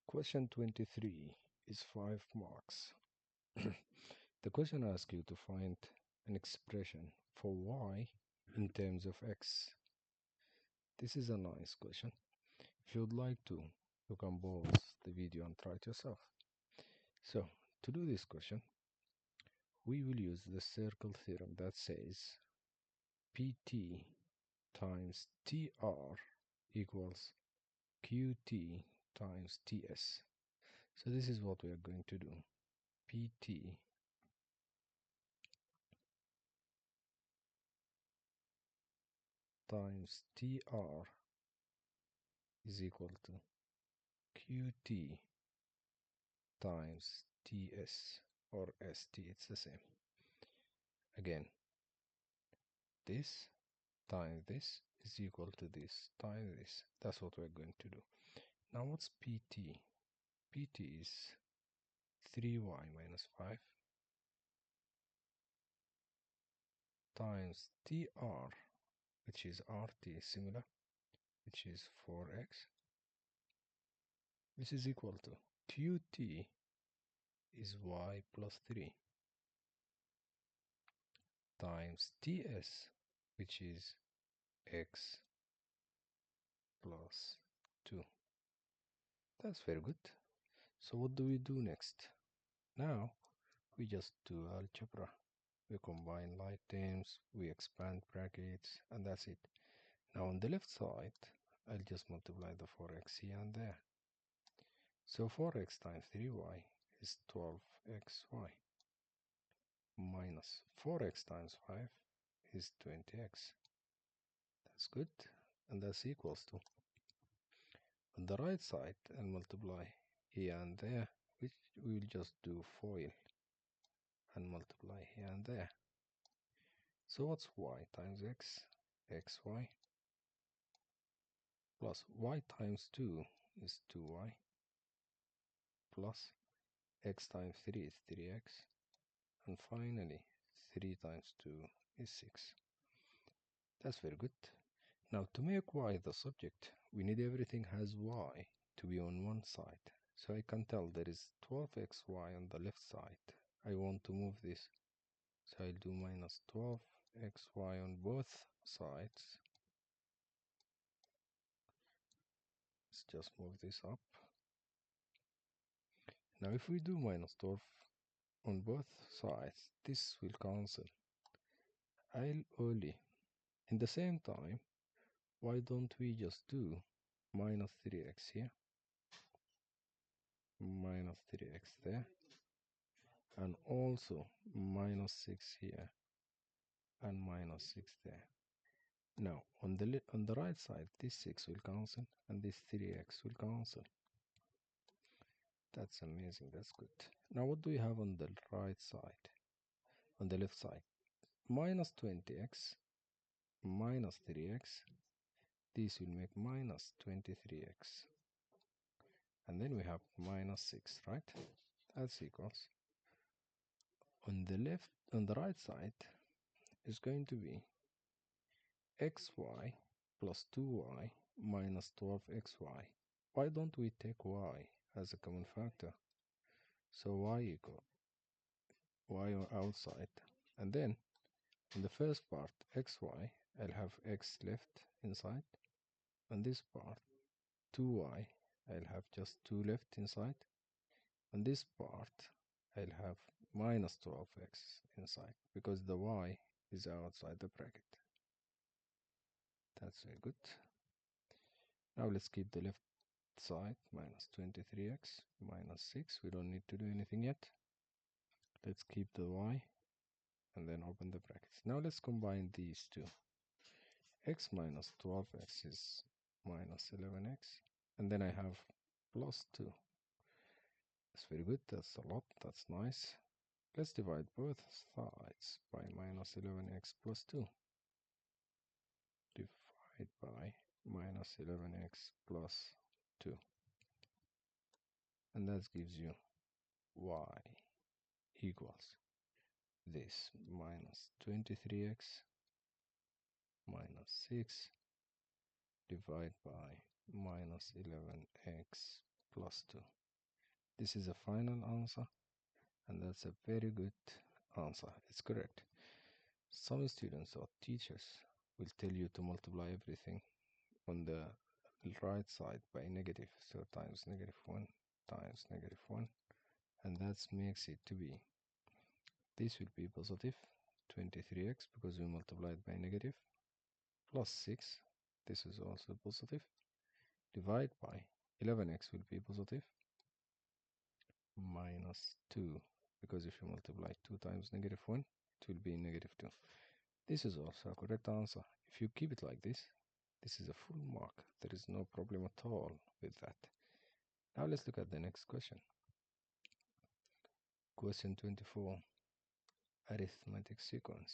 Question 23 is 5 marks. The question asks you to find an expression for y in terms of x. This is a nice question. If you would like to, you can pause the video and try it yourself. So, to do this question, we will use the circle theorem that says pt times tr equals qt times ts. So this is what we are going to do. pt times tr is equal to qt times ts or st, it's the same. Again, this times this is equal to this times this. That's what we're going to do. Now what's pt? pt is 3y minus 5 times tr, which is rt similar, which is 4x, which is equal to qt is y plus 3 times ts, which is x plus 2. That's very good. So what do we do next? Now we just do algebra. We combine like terms, we expand brackets, and that's it. Now on the left side, I'll just multiply the 4x here and there. So 4x times 3y is 12xy minus 4x times 5 is 20x. That's good, and that's equals to, on the right side, I'll multiply here and there, which we will just do FOIL and multiply here and there. So what's y times x? xy plus y times 2 is 2y plus x times 3 is 3x, and finally 3 times 2 is 6. That's very good. Now to make y the subject, we need everything has y to be on one side. So I can tell there is 12xy on the left side. I want to move this, so I'll do minus 12xy on both sides. Let's just move this up. Now if we do minus 12 on both sides, this will cancel. I'll only, in the same time, why don't we just do minus 3x here, minus 3x there, and also minus 6 here and minus 6 there. Now on the right side, this 6 will cancel and this 3x will cancel. That's amazing, that's good. Now what do we have on the right side? On the left side, minus 20x minus 3x, this will make minus 23x, and then we have minus 6, right? That's equals, on the right side is going to be xy plus 2y minus 12xy. Why don't we take y as a common factor? So y equal y outside, and then in the first part xy, I'll have x left inside, and this part 2y, I'll have just 2 left inside, and this part I'll have minus 12x inside because the y is outside the bracket. That's very good. Now let's keep the left side, minus 23x minus 6. We don't need to do anything yet. Let's keep the y and then open the brackets. Now let's combine these two. X minus 12x is minus 11x, and then I have plus 2. That's very good, that's a lot, that's nice. Let's divide both sides by minus 11x plus 2. Divide by minus 11x plus 2. And that gives you y equals this minus 23x minus 6 divided by minus 11x plus 2. This is a final answer, and that's a very good answer. It's correct. Some students or teachers will tell you to multiply everything on the right side by negative, so times -1 times -1, and that makes it to be, this will be positive 23x because we multiplied by negative, plus 6, this is also positive, divide by 11x will be positive, minus 2, because if you multiply 2 times -1, it will be -2. This is also a correct answer. If you keep it like this is a full mark. There is no problem at all with that. Now let's look at the next question. Question 24. Arithmetic sequence.